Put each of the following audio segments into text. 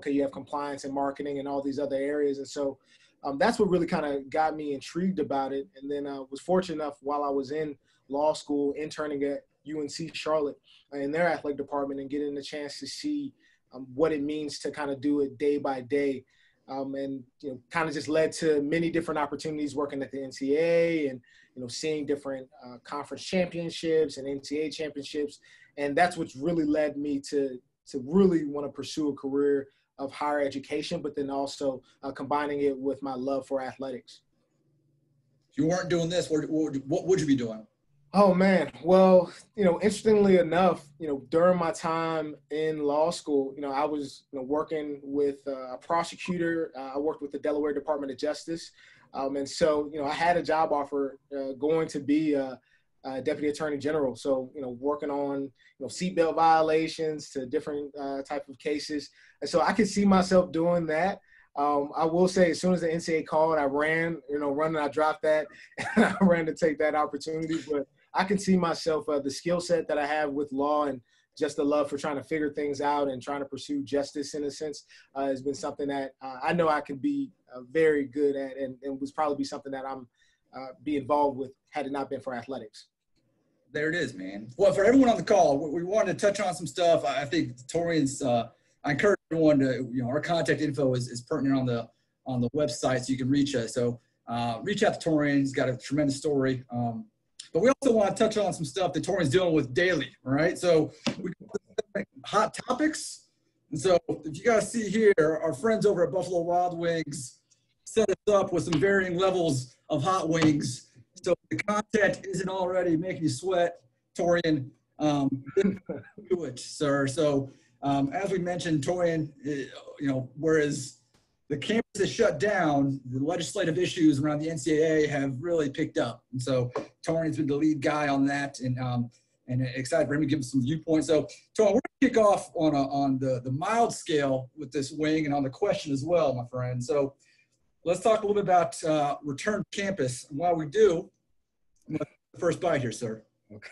okay, you have compliance and marketing and all these other areas. And so that's what really kind of got me intrigued about it. And then I was fortunate enough while I was in law school interning at UNC Charlotte in their athletic department and getting the chance to see what it means to kind of do it day by day. And, kind of just led to many different opportunities working at the NCAA and, seeing different conference championships and NCAA championships. And that's what's really led me to really want to pursue a career of higher education, but then also combining it with my love for athletics. If you weren't doing this, what would you be doing? Oh, man. Well, interestingly enough, during my time in law school, I was working with a prosecutor. I worked with the Delaware Department of Justice. And so, I had a job offer going to be a deputy attorney general. So, working on, seatbelt violations to different type of cases. And so I could see myself doing that. I will say as soon as the NCAA called, I ran, running, I dropped that and I ran to take that opportunity. But I can see myself, the skill set that I have with law and just the love for trying to figure things out and trying to pursue justice in a sense has been something that I know I could be very good at and was probably be something that I'm be involved with had it not been for athletics. There it is, man. Well, for everyone on the call, we wanted to touch on some stuff. I think Taurian's, I encourage everyone to, our contact info is pertinent on the website so you can reach us. So reach out to Taurian. He's got a tremendous story. But we also want to touch on some stuff that Taurian's dealing with daily, all right? So we got hot topics. And so if you guys see here, our friends over at Buffalo Wild Wings set us up with some varying levels of hot wings. So if the content isn't already making you sweat, Taurian, do it, sir. So as we mentioned, Taurian, whereas the campus is shut down, the legislative issues around the NCAA have really picked up. And so Taurian's been the lead guy on that and excited for him to give us some viewpoints. So Taurian, we're going to kick off on the mild scale with this wing and on the question as well, my friend. So let's talk a little bit about return to campus. And while we do, I'm going to take the first bite here, sir. Okay.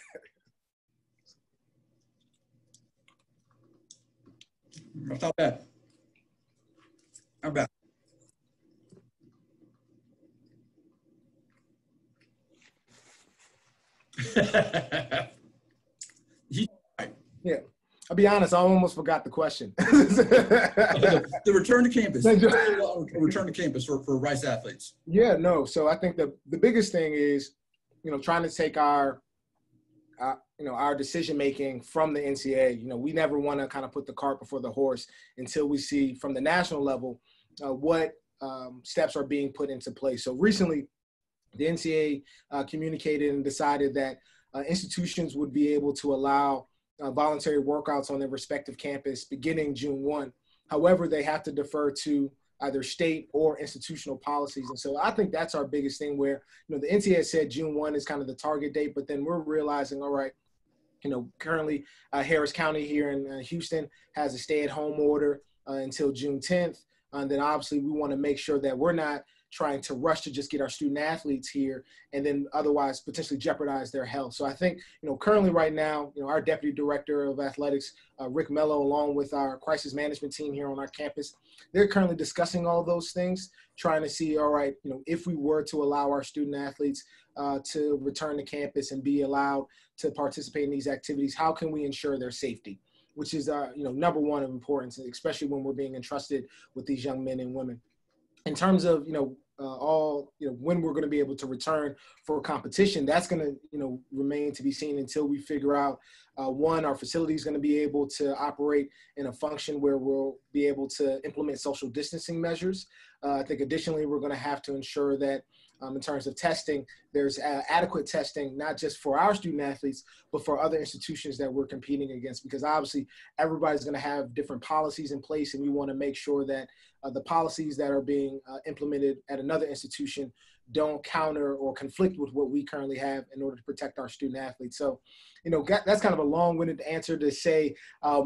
Not bad. Not bad. Yeah, I'll be honest, I almost forgot the question. The return to campus. Return to campus for Rice athletes. Yeah, no. So I think the biggest thing is, trying to take our decision making from the NCAA. We never want to kind of put the cart before the horse until we see from the national level what steps are being put into place. So recently, the NCAA communicated and decided that institutions would be able to allow voluntary workouts on their respective campus beginning June 1. However, they have to defer to either state or institutional policies. And so I think that's our biggest thing where, the NCAA said June 1 is kind of the target date, but then we're realizing, all right, currently Harris County here in Houston has a stay-at-home order until June 10th. And then obviously we want to make sure that we're not trying to rush to just get our student athletes here and then otherwise potentially jeopardize their health. So I think, currently right now, our deputy director of athletics, Rick Mello, along with our crisis management team here on our campus, they're currently discussing all those things, trying to see, all right, if we were to allow our student athletes to return to campus and be allowed to participate in these activities, how can we ensure their safety, which is, number one of importance, especially when we're being entrusted with these young men and women. In terms of, when we're going to be able to return for competition, that's going to, remain to be seen until we figure out, one, our facility is going to be able to operate in a function where we'll be able to implement social distancing measures. I think additionally, we're going to have to ensure that in terms of testing, there's adequate testing, not just for our student athletes, but for other institutions that we're competing against, because obviously everybody's going to have different policies in place, and we want to make sure that the policies that are being implemented at another institution don't counter or conflict with what we currently have in order to protect our student athletes. So, that's kind of a long-winded answer to say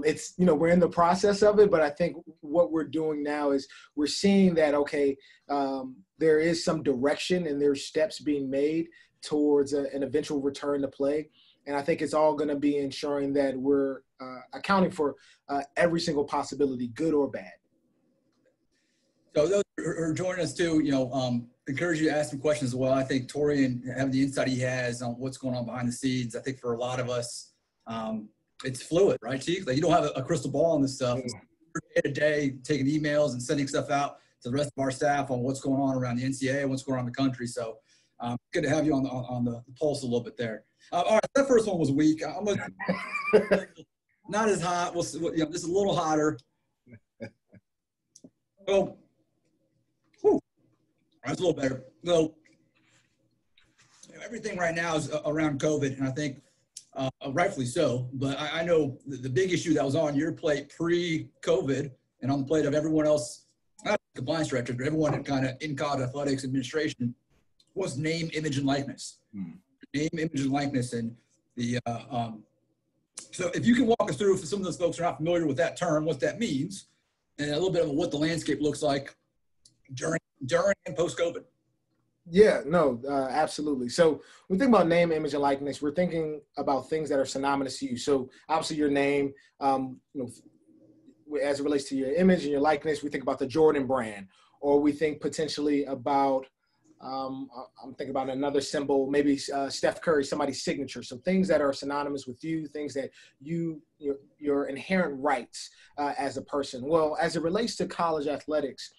it's, we're in the process of it, but I think what we're doing now is we're seeing that, okay, there is some direction and there's steps being made towards an eventual return to play. And I think it's all going to be ensuring that we're accounting for every single possibility, good or bad. So those who are joining us too, encourage you to ask some questions as well. I think Taurian, having the insight he has on what's going on behind the scenes, I think for a lot of us, it's fluid, right, Chief? Like you don't have a crystal ball on this stuff. Day to day, taking emails and sending stuff out to the rest of our staff on what's going on around the NCAA and what's going on in the country. So good to have you on the pulse a little bit there. All right, that first one was weak. I'm gonna not as hot. This is a little hotter. So, that's a little better. So, everything right now is around COVID, and I think rightfully so. But I know the big issue that was on your plate pre-COVID and on the plate of everyone else, not compliance directors, but everyone kind of in college athletics administration, was name, image, and likeness. Name, image, and likeness, and the so if you can walk us through, for some of those folks who are not familiar with that term, what that means, and a little bit of what the landscape looks like during and post-COVID. Yeah, no, absolutely. So when we think about name, image, and likeness, we're thinking about things that are synonymous to you. So obviously your name, as it relates to your image and your likeness, we think about the Jordan brand, or we think potentially about, I'm thinking about another symbol, maybe Steph Curry, somebody's signature. So things that are synonymous with you, things that your inherent rights as a person. Well, as it relates to college athletics,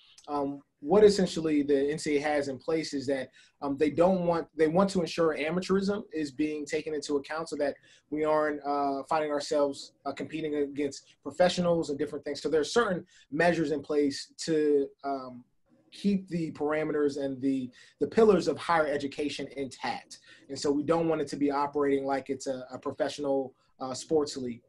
what essentially the NCAA has in place is that they want to ensure amateurism is being taken into account so that we aren't finding ourselves competing against professionals and different things. So there are certain measures in place to keep the parameters and the pillars of higher education intact. And so we don't want it to be operating like it's a professional sports league.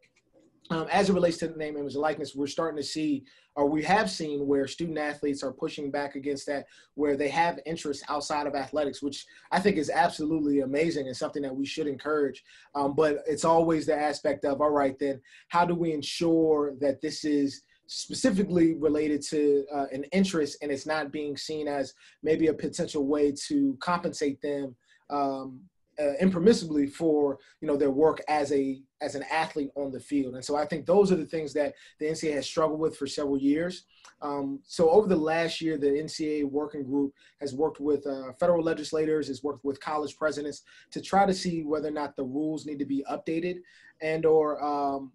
As it relates to the name, image, and likeness, we're starting to see, or we have seen, where student athletes are pushing back against that, where they have interests outside of athletics, which I think is absolutely amazing and something that we should encourage. But it's always the aspect of, all right, then how do we ensure that this is specifically related to an interest and it's not being seen as maybe a potential way to compensate them impermissibly for their work as an athlete on the field. And so I think those are the things that the NCAA has struggled with for several years. So over the last year, the NCAA working group has worked with federal legislators, has worked with college presidents to try to see whether or not the rules need to be updated and or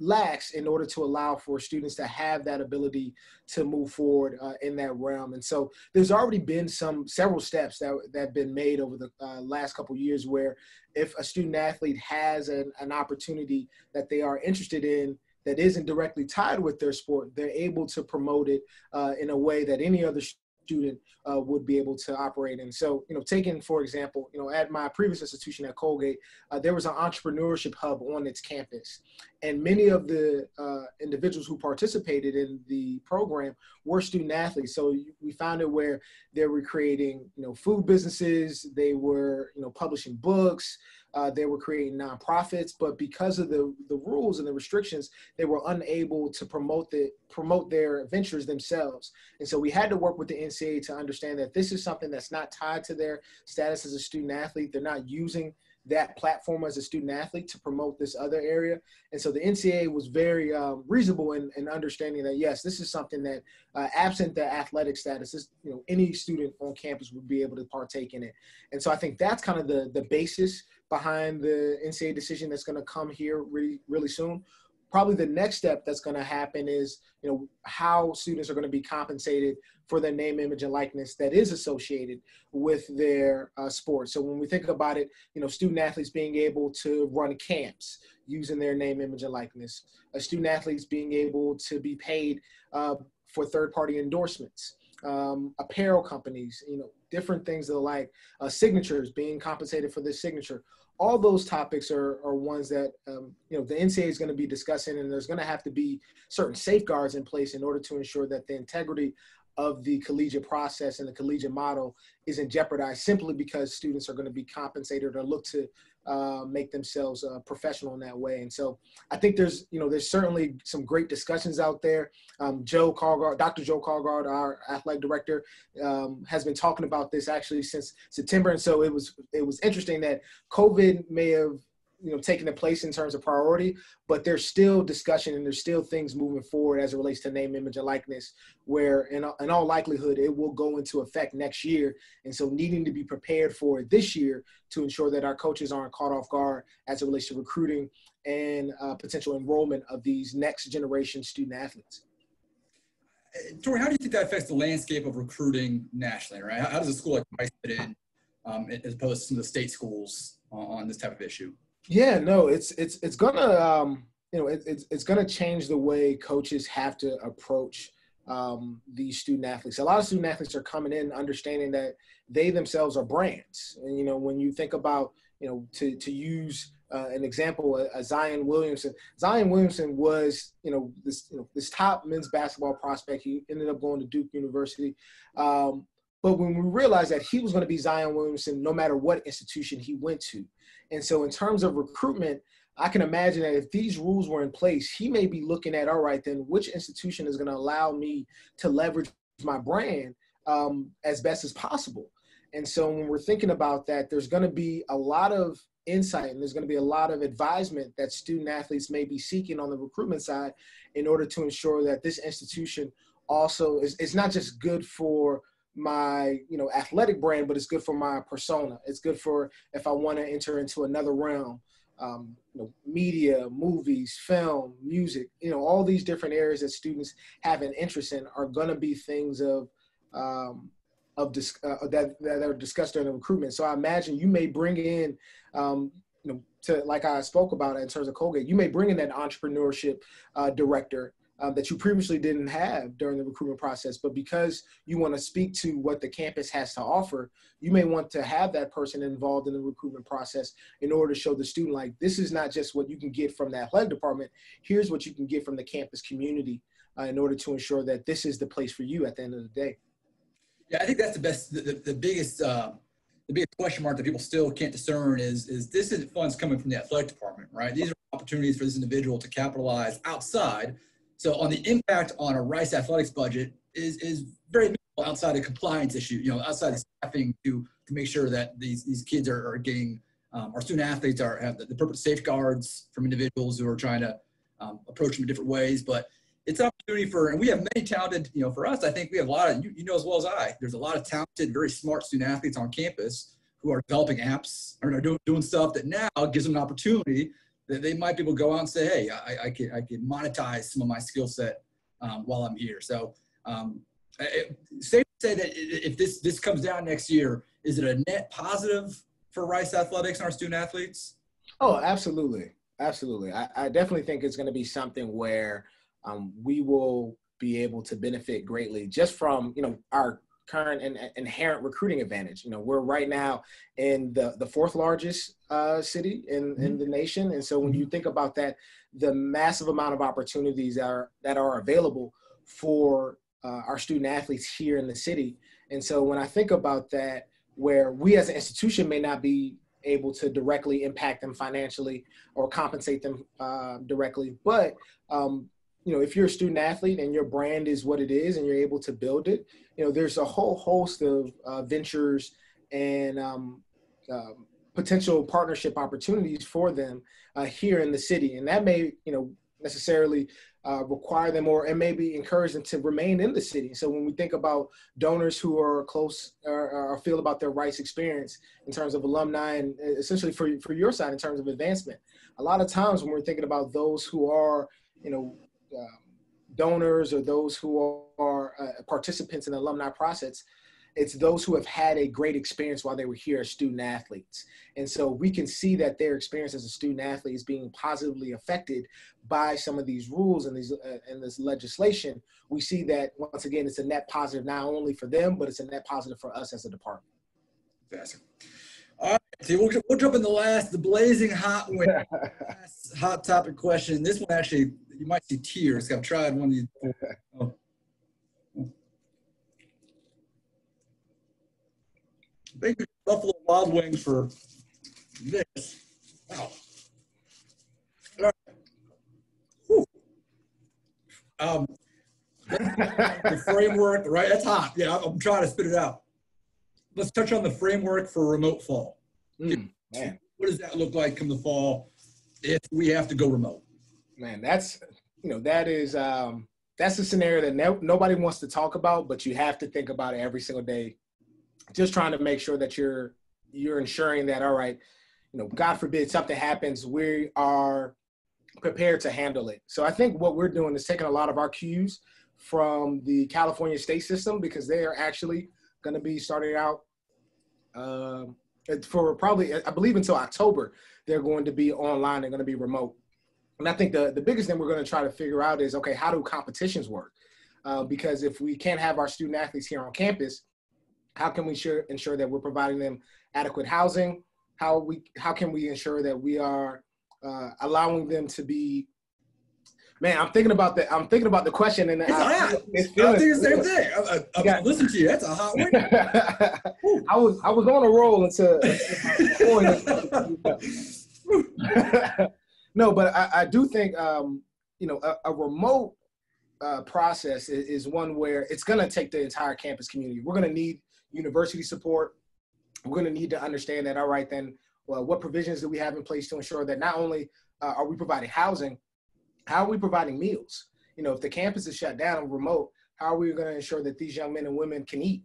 lax in order to allow for students to have that ability to move forward in that realm. And so there's already been several steps that have been made over the last couple of years, where if a student athlete has an opportunity that they are interested in that isn't directly tied with their sport, they're able to promote it in a way that any other student would be able to operate in. So, taking, for example, at my previous institution at Colgate, there was an entrepreneurship hub on its campus. And many of the individuals who participated in the program were student athletes. So we found it where they were creating, food businesses, they were, publishing books, they were creating nonprofits, but because of the rules and the restrictions, they were unable to promote their ventures themselves. And so we had to work with the NCAA to understand that this is something that's not tied to their status as a student athlete. They're not using that platform as a student athlete to promote this other area. And so the NCAA was very reasonable in understanding that, yes, this is something that absent the athletic status, any student on campus would be able to partake in it. And so I think that's kind of the basis behind the NCAA decision that's going to come here really, really soon. Probably the next step that's going to happen is, how students are going to be compensated for their name, image, and likeness that is associated with their sport. So when we think about it, student athletes being able to run camps using their name, image, and likeness, student athletes being able to be paid for third-party endorsements, apparel companies, different things of the like, signatures, being compensated for this signature. All those topics are ones that, the NCAA is going to be discussing, and there's going to have to be certain safeguards in place in order to ensure that the integrity of the collegiate process and the collegiate model isn't jeopardized simply because students are going to be compensated or look to make themselves professional in that way. And so I think there's certainly some great discussions out there. Dr. Joe Cargard, our athletic director, has been talking about this actually since September. And so it was interesting that COVID may have taking the place in terms of priority, but there's still discussion and there's still things moving forward as it relates to name, image, and likeness, where in all likelihood it will go into effect next year. And so needing to be prepared for it this year to ensure that our coaches aren't caught off guard as it relates to recruiting and potential enrollment of these next generation student athletes. Tori, how do you think that affects the landscape of recruiting nationally, right? How does a school like Rice fit in as opposed to some of the state schools on this type of issue? Yeah, no, it's gonna it's gonna change the way coaches have to approach these student athletes. A lot of student athletes are coming in understanding that they themselves are brands. And when you think about to use an example, Zion Williamson. Zion Williamson was this top men's basketball prospect. He ended up going to Duke University. But when we realized that he was going to be Zion Williamson, no matter what institution he went to. And so in terms of recruitment, I can imagine that if these rules were in place, he may be looking at, all right, then which institution is going to allow me to leverage my brand as best as possible. And so when we're thinking about that, there's going to be a lot of insight and there's going to be a lot of advisement that student athletes may be seeking on the recruitment side in order to ensure that this institution also is not just good for my athletic brand, but it's good for my persona. It's good for if I want to enter into another realm, media, movies, film, music, all these different areas that students have an interest in are going to be things that are discussed during the recruitment. So I imagine you may bring in, to like I spoke about in terms of Colgate, you may bring in that entrepreneurship director that you previously didn't have during the recruitment process, but because you want to speak to what the campus has to offer, you may want to have that person involved in the recruitment process in order to show the student, like, this is not just what you can get from the athletic department, here's what you can get from the campus community in order to ensure that this is the place for you at the end of the day. Yeah, I think that's the biggest question mark that people still can't discern is this isn't funds coming from the athletic department, right? These are opportunities for this individual to capitalize outside. So on the impact on a Rice athletics budget is very minimal outside of compliance issue, outside of staffing to make sure that these kids are getting, our student athletes have the appropriate safeguards from individuals who are trying to approach them in different ways. But it's an opportunity and we have many talented, for us, I think we have a lot of, as well as I, there's a lot of talented, very smart student athletes on campus who are developing apps or are doing stuff that now gives them an opportunity that they might be able to go out and say, hey, I can monetize some of my skill set while I'm here. So safe to say that if this comes down next year, is it a net positive for Rice athletics and our student athletes? Oh, absolutely. Absolutely. I definitely think it's going to be something where we will be able to benefit greatly just from, our current and inherent recruiting advantage. We're right now in the fourth largest city in the nation. And so when you think about that, the massive amount of opportunities that are available for our student athletes here in the city. And so when I think about that, where we as an institution may not be able to directly impact them financially or compensate them directly, but if you're a student athlete and your brand is what it is and you're able to build it, there's a whole host of ventures and potential partnership opportunities for them here in the city. And that may, necessarily require them and maybe encourage them to remain in the city. So when we think about donors who are close or feel about their Rice experience in terms of alumni and essentially for your side in terms of advancement, a lot of times when we're thinking about those who are, donors or those who are participants in the alumni process, it's those who have had a great experience while they were here as student athletes. And so we can see that their experience as a student athlete is being positively affected by some of these rules and this legislation. We see that, once again, it's a net positive not only for them, but it's a net positive for us as a department. Fantastic. All right, so we'll jump in the blazing hot one, last hot topic question. This one actually, you might see tears. I've tried one of these. Oh. Thank you, Buffalo Wild Wings, for this. Wow. All right. Whew. The framework, right? That's hot. Yeah, I'm trying to spit it out. Let's touch on the framework for remote fall. Man. What does that look like come the fall if we have to go remote? Man, that's a scenario that nobody wants to talk about, but you have to think about it every single day. Just trying to make sure that you're ensuring that, all right, God forbid something happens, we are prepared to handle it. So I think what we're doing is taking a lot of our cues from the California state system, because they are actually going to be starting out for probably, I believe until October, they're going to be online. They're going to be remote. And I think the biggest thing we're going to try to figure out is, okay, how do competitions work? Because if we can't have our student athletes here on campus, how can we ensure that we're providing them adequate housing? How can we ensure that we are allowing them to be? Man, I'm thinking about the question, and it's hot. I think the same thing. I'm listening to you. That's a hot one. I was on a roll until. No, but I do think a remote process is one where it's going to take the entire campus community. We're going to need university support. We're going to need to understand that, all right, then, well, what provisions do we have in place to ensure that not only are we providing housing, how are we providing meals? If the campus is shut down and remote, how are we going to ensure that these young men and women can eat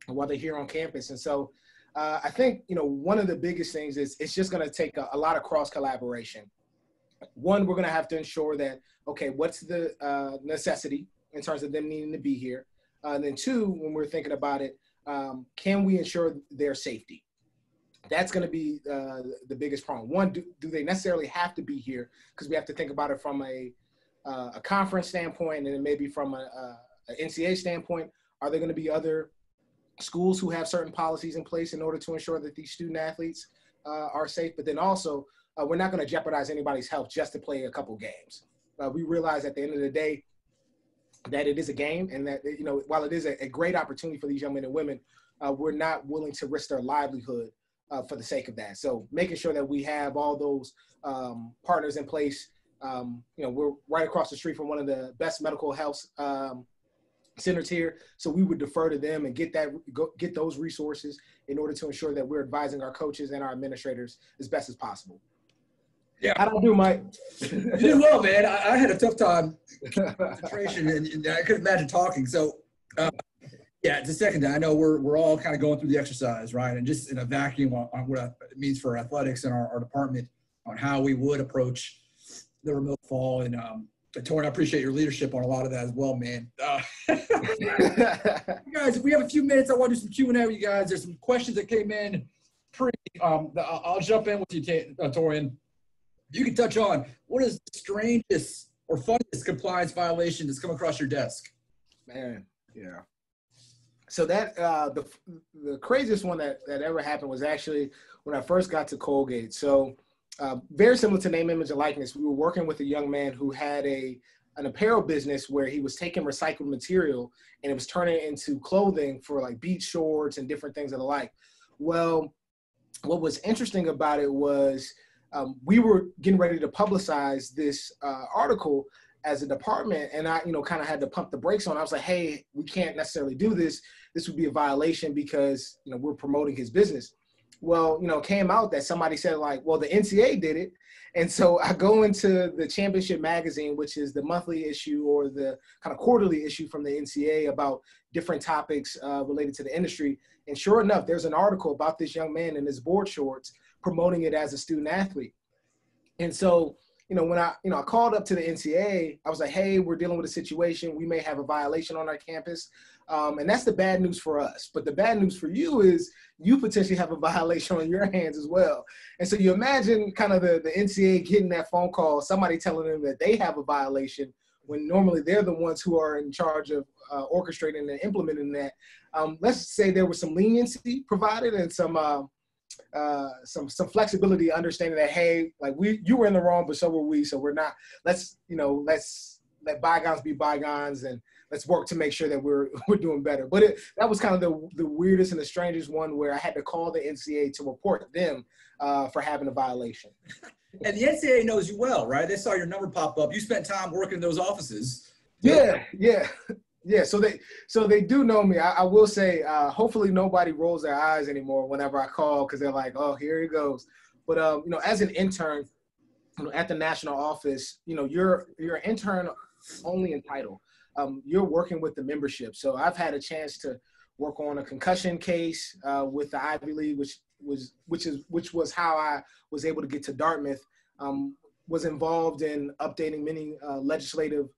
while they're here on campus? And so I think, one of the biggest things is it's just going to take a lot of cross collaboration. One, we're going to have to ensure that, okay, what's the necessity in terms of them needing to be here? And then two, when we're thinking about it, can we ensure their safety? That's going to be the biggest problem. One, do they necessarily have to be here? Because we have to think about it from a conference standpoint, and then maybe from a NCAA standpoint. Are there going to be other schools who have certain policies in place in order to ensure that these student athletes are safe? But then also, we're not going to jeopardize anybody's health just to play a couple games. We realize at the end of the day that it is a game, and that, while it is a great opportunity for these young men and women, we're not willing to risk their livelihood for the sake of that. So making sure that we have all those partners in place. We're right across the street from one of the best medical health centers here. So we would defer to them and get those resources in order to ensure that we're advising our coaches and our administrators as best as possible. Yeah. How do I do, Mike? You did well, man. I had a tough time concentration, and I couldn't imagine talking. So, yeah, it's a second day. I know we're all kind of going through the exercise, right? And just in a vacuum on what it means for athletics and our department on how we would approach the remote fall. And Taurian, I appreciate your leadership on a lot of that as well, man. You guys, if we have a few minutes, I want to do some Q&A with you guys. There's some questions that came in I'll jump in with you, Taurian. You can touch on what is the strangest or funniest compliance violation that's come across your desk? Man, yeah. So that the craziest one that ever happened was actually when I first got to Colgate. So very similar to name, image, and likeness. We were working with a young man who had an apparel business where he was taking recycled material and it was turning it into clothing for like beach shorts and different things of the like. Well, what was interesting about it was we were getting ready to publicize this article as a department, and I, kind of had to pump the brakes on. I was like, hey, we can't necessarily do this. This would be a violation because, we're promoting his business. Well, it came out that somebody said like, well, the NCAA did it. And so I go into the championship magazine, which is the monthly issue or the kind of quarterly issue from the NCAA about different topics related to the industry. And sure enough, there's an article about this young man in his board shorts promoting it as a student athlete. And so, when I called up to the NCAA, I was like, hey, we're dealing with a situation. We may have a violation on our campus. And that's the bad news for us. But the bad news for you is you potentially have a violation on your hands as well. And so you imagine kind of the NCAA getting that phone call, somebody telling them that they have a violation when normally they're the ones who are in charge of orchestrating and implementing that. Let's say there was some leniency provided and some flexibility, understanding that, hey, like you were in the wrong, but so were we. So we're not, let's let bygones be bygones and let's work to make sure that we're doing better. But that was kind of the weirdest and the strangest one where I had to call the NCAA to report them for having a violation. And the NCAA knows you well, right? They saw your number pop up. You spent time working in those offices. Yeah. So they do know me. I will say, hopefully nobody rolls their eyes anymore whenever I call because they're like, oh, here he goes. But as an intern, at the national office, you're an intern only in title. You're working with the membership. So I've had a chance to work on a concussion case with the Ivy League, which was how I was able to get to Dartmouth. Was involved in updating many legislative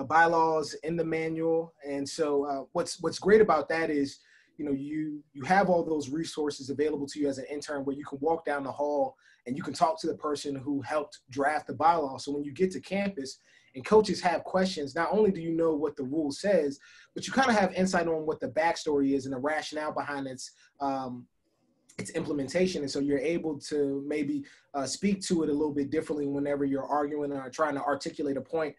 bylaws in the manual. And so what's great about that is, you have all those resources available to you as an intern where you can walk down the hall and you can talk to the person who helped draft the bylaw. So when you get to campus and coaches have questions, not only do you know what the rule says, but you kind of have insight on what the backstory is and the rationale behind its implementation. And so you're able to maybe speak to it a little bit differently whenever you're arguing or trying to articulate a point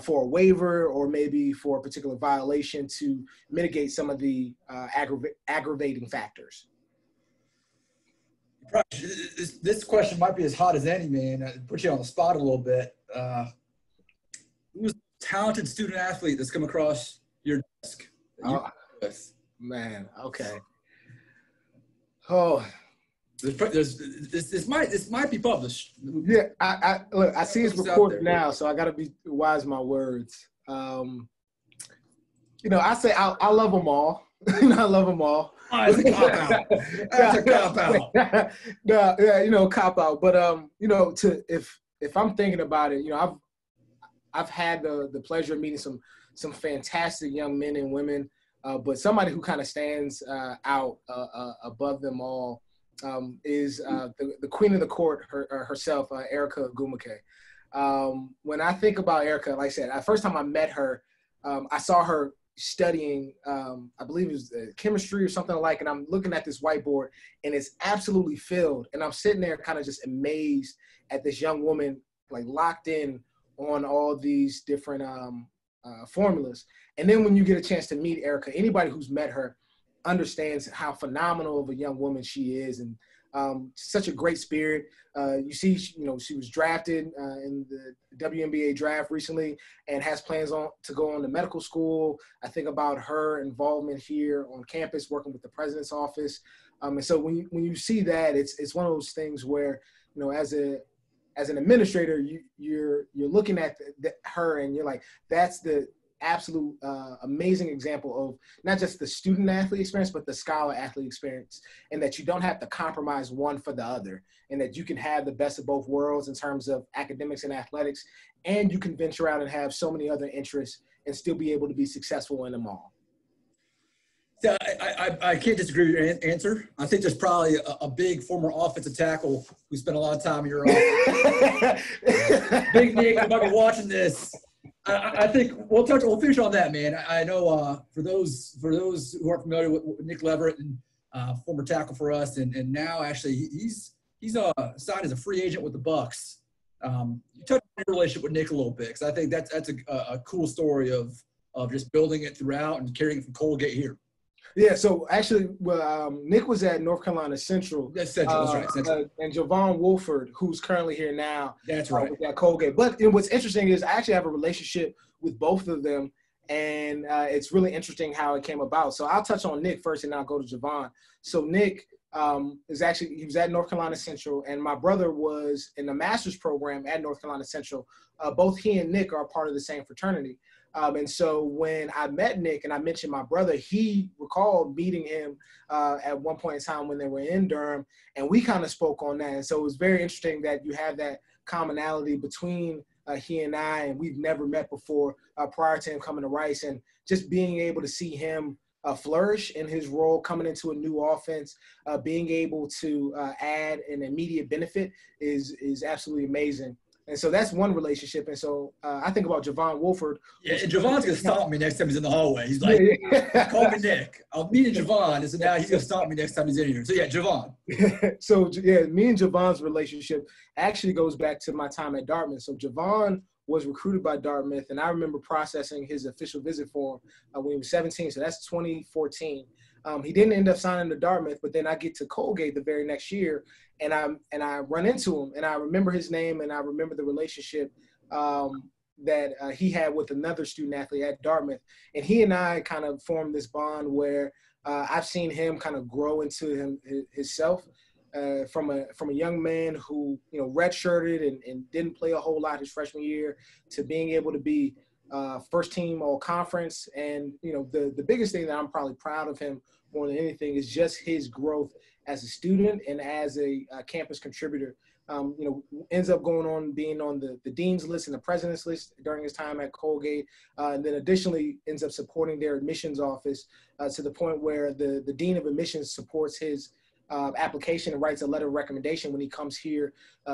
for a waiver or maybe for a particular violation to mitigate some of the aggravating factors. This question might be as hot as any, man. I put you on the spot a little bit. Who's a talented student athlete that's come across your desk? Man, okay. Oh, this might be published. Yeah, I see it's recorded now, so I got to be wise with my words. I say I love them all. I love them all. Oh, that's a cop out. That's a cop out. No, yeah, cop out. But if I'm thinking about it, I've had the pleasure of meeting some fantastic young men and women. But somebody who kind of stands out above them all is the queen of the court herself, Erica Gumake. When I think about Erica, like I said, the first time I met her, I saw her studying, I believe it was chemistry or something like, and I'm looking at this whiteboard and it's absolutely filled. And I'm sitting there kind of just amazed at this young woman, like locked in on all these different formulas. And then when you get a chance to meet Erica, anybody who's met her understands how phenomenal of a young woman she is, and such a great spirit. You see, she was drafted in the WNBA draft recently and has plans to go on to medical school. I think about her involvement here on campus, working with the president's office. And so when you see that, it's one of those things where, as an administrator, you're looking at her and you're like, that's the absolute amazing example of not just the student athlete experience, but the scholar athlete experience, and that you don't have to compromise one for the other, and that you can have the best of both worlds in terms of academics and athletics, and you can venture out and have so many other interests and still be able to be successful in them all. Yeah, I can't disagree with your answer. I think there's probably a big former offensive tackle who spent a lot of time in your office. Big Nick, you might be watching this. I think we'll finish on that, man. I know for those who aren't familiar with Nick Leverett, and former tackle for us, and now actually he's signed as a free agent with the Bucks. You touched on your relationship with Nick a little bit, because I think that's a cool story of just building it throughout and carrying it from Colgate here. Yeah, so actually, Nick was at North Carolina Central. That's Central, that's right. Central. And Javon Wolford, who's currently here now. That's right. With Colgate. But what's interesting is I actually have a relationship with both of them, and it's really interesting how it came about. So I'll touch on Nick first, and then I'll go to Javon. So Nick he was at North Carolina Central, and my brother was in the master's program at North Carolina Central. Both he and Nick are part of the same fraternity. And so when I met Nick and I mentioned my brother, he recalled meeting him at one point in time when they were in Durham, and we kind of spoke on that. And so it was very interesting that you have that commonality between he and I, and we've never met before prior to him coming to Rice, and just being able to see him flourish in his role coming into a new offense, being able to add an immediate benefit is absolutely amazing. And so that's one relationship. And so I think about Javon Wolford. Yeah, and Javon's going to stomp me next time he's in the hallway. He's like, call me Nick. I'll meet Javon. And so now he's going to stomp me next time he's in here. So, yeah, Javon. So, yeah, me and Javon's relationship actually goes back to my time at Dartmouth. So Javon was recruited by Dartmouth, and I remember processing his official visit form when he was 17. So that's 2014. He didn't end up signing to Dartmouth, but then I get to Colgate the very next year, and I run into him, and I remember his name, and I remember the relationship that he had with another student athlete at Dartmouth, and he and I kind of formed this bond where I've seen him kind of grow into himself. from a young man who, redshirted and didn't play a whole lot his freshman year to being able to be first team all conference. And, the biggest thing that I'm probably proud of him more than anything is just his growth as a student and as a campus contributor. Ends up going on being on the dean's list and the president's list during his time at Colgate, and then additionally ends up supporting their admissions office to the point where the dean of admissions supports his application and writes a letter of recommendation when he comes here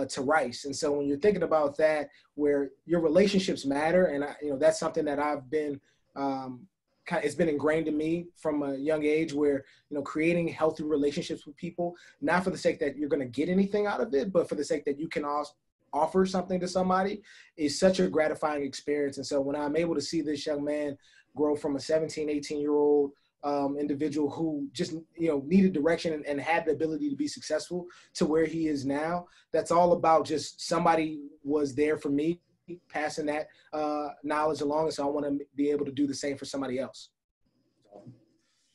to Rice. And so when you're thinking about that, where your relationships matter, and that's something that I've been it's been ingrained in me from a young age, where, creating healthy relationships with people, not for the sake that you're going to get anything out of it, but for the sake that you can offer something to somebody, is such a gratifying experience. And so when I'm able to see this young man grow from a 17, 18-year-old individual who just, needed direction and had the ability to be successful to where he is now, that's all about just somebody was there for me, passing that knowledge along. And so I want to be able to do the same for somebody else.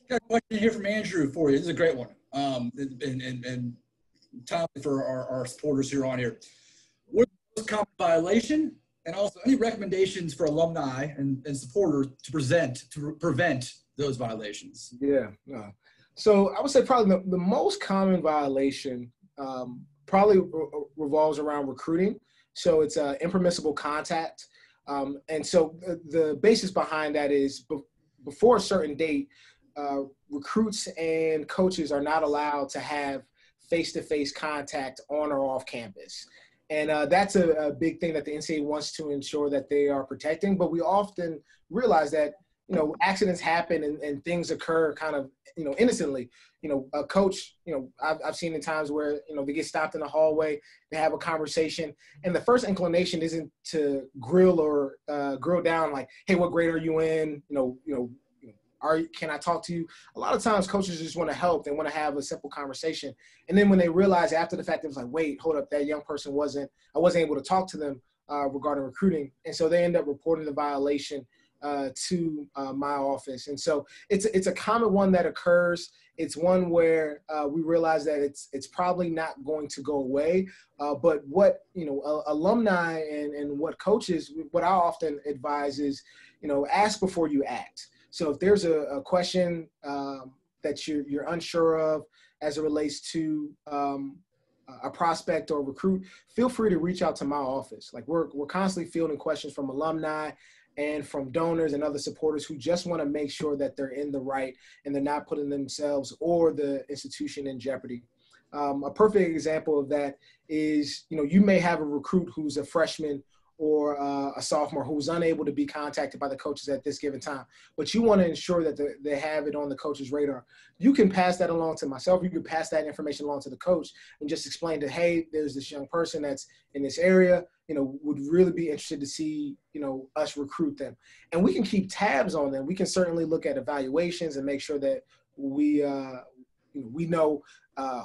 Got a question here from Andrew for you. This is a great one. And timely for our supporters here on here. What is the most common violation, and also any recommendations for alumni and supporters to prevent those violations? Yeah. So I would say probably the most common violation probably revolves around recruiting. So it's impermissible contact. And so the basis behind that is before a certain date, recruits and coaches are not allowed to have face-to-face contact on or off campus. And that's a big thing that the NCAA wants to ensure that they are protecting. But we often realize that, accidents happen and things occur kind of, innocently. A coach, I've seen in times where, they get stopped in the hallway, they have a conversation, and the first inclination isn't to grill or grill down like, hey, what grade are you in? Can I talk to you? A lot of times coaches just want to help. They want to have a simple conversation. And then when they realize after the fact, it was like, wait, hold up, that young person I wasn't able to talk to them regarding recruiting. And so they end up reporting the violation to my office. And so it's a common one that occurs. It's one where we realize that it's probably not going to go away. But what, alumni and what coaches, what I often advise is, ask before you act. So if there's a question that you're unsure of as it relates to a prospect or a recruit, feel free to reach out to my office. Like we're constantly fielding questions from alumni and from donors and other supporters who just want to make sure that they're in the right and they're not putting themselves or the institution in jeopardy. A perfect example of that is, you may have a recruit who's a freshman or a sophomore who's unable to be contacted by the coaches at this given time, but you want to ensure that they have it on the coach's radar. You can pass that along to myself. You can pass that information along to the coach and just explain that, hey, there's this young person that's in this area, would really be interested to see, us recruit them. And we can keep tabs on them. We can certainly look at evaluations and make sure that we know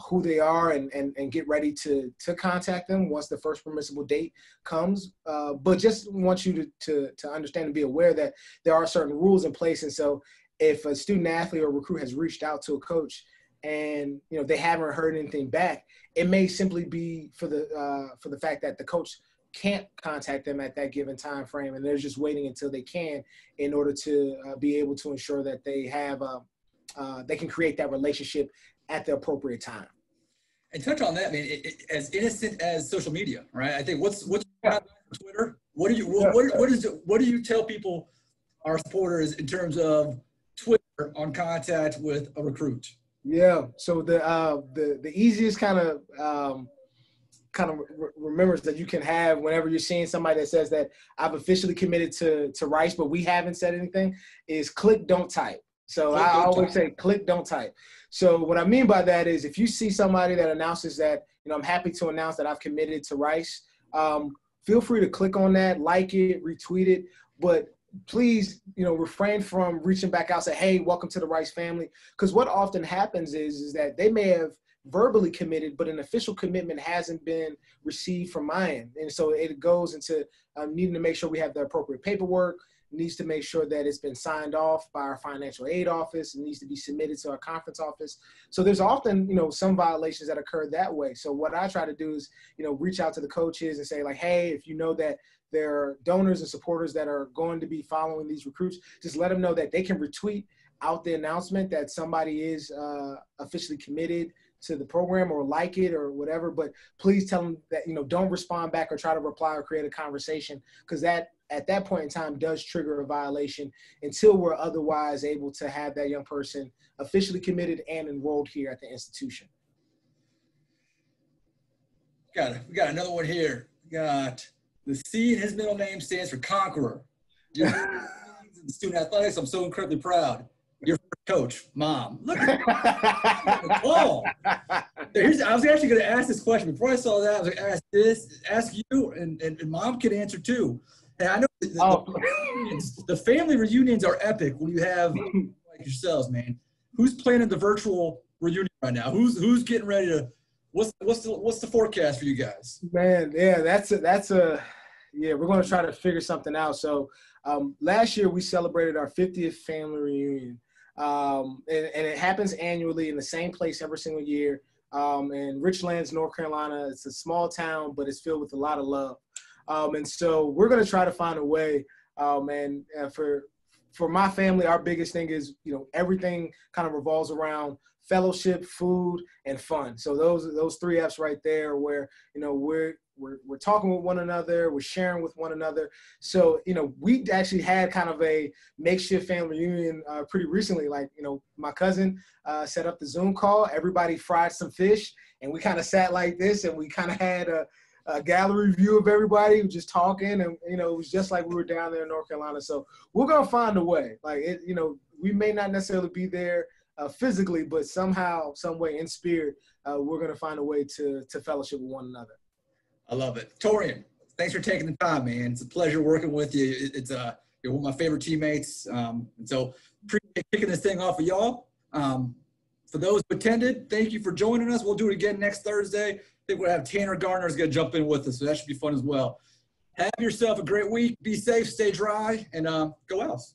who they are and get ready to contact them once the first permissible date comes. But just want you to understand and be aware that there are certain rules in place. And so if a student athlete or recruit has reached out to a coach and, they haven't heard anything back, it may simply be for the fact that the coach can't contact them at that given time frame. And they're just waiting until they can in order to be able to ensure that they have they can create that relationship at the appropriate time. And touch on that, man. As innocent as social media, right? I think what's Twitter? What do you tell people, our supporters, in terms of Twitter on contact with a recruit? Yeah. So the easiest kind of remembrance that you can have whenever you're seeing somebody that says that I've officially committed to Rice, but we haven't said anything, is click, don't type. So I always say click, don't type. So what I mean by that is if you see somebody that announces that, I'm happy to announce that I've committed to Rice, feel free to click on that, like it, retweet it, but please, refrain from reaching back out and say, hey, welcome to the Rice family. Because what often happens is that they may have verbally committed, but an official commitment hasn't been received from my end. And so it goes into needing to make sure we have the appropriate paperwork, needs to make sure that it's been signed off by our financial aid office. It needs to be submitted to our conference office. So there's often, some violations that occur that way. So what I try to do is, reach out to the coaches and say like, hey, if you know that there are donors and supporters that are going to be following these recruits, just let them know that they can retweet out the announcement that somebody is officially committed to the program or like it or whatever, but please tell them that, don't respond back or try to reply or create a conversation, because that at that point in time does trigger a violation until we're otherwise able to have that young person officially committed and enrolled here at the institution. We got another one here. We got the C in his middle name stands for Conqueror. Student athletics, I'm so incredibly proud. Your first coach, Mom. Look at that. Oh. I was actually going to ask this question. Before I saw that, I was going to ask you, and Mom can answer too. And I know the family reunions are epic when you have like yourselves, man. Who's planning the virtual reunion right now? Who's getting ready to? What's the forecast for you guys? Man, yeah, we're going to try to figure something out. So last year we celebrated our 50th family reunion. And it happens annually in the same place every single year. In Richlands, North Carolina. It's a small town, but it's filled with a lot of love. And so we're going to try to find a way. And for my family, our biggest thing is, everything kind of revolves around fellowship, food, and fun. So those three F's right there, where, we're talking with one another, we're sharing with one another. So, we actually had kind of a makeshift family reunion pretty recently. Like, my cousin set up the Zoom call, everybody fried some fish, and we kind of sat like this, and we kind of had a gallery view of everybody just talking, and, it was just like we were down there in North Carolina. So we're going to find a way. Like, we may not necessarily be there physically, but somehow, some way in spirit, we're going to find a way to fellowship with one another. I love it. Taurian, thanks for taking the time, man. It's a pleasure working with you. You're one of my favorite teammates. And so appreciate kicking this thing off with y'all. For those who attended, thank you for joining us. We'll do it again next Thursday. I think we'll have Tanner Garner's going to jump in with us, so that should be fun as well. Have yourself a great week. Be safe, stay dry, and go Owls.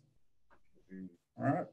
All right.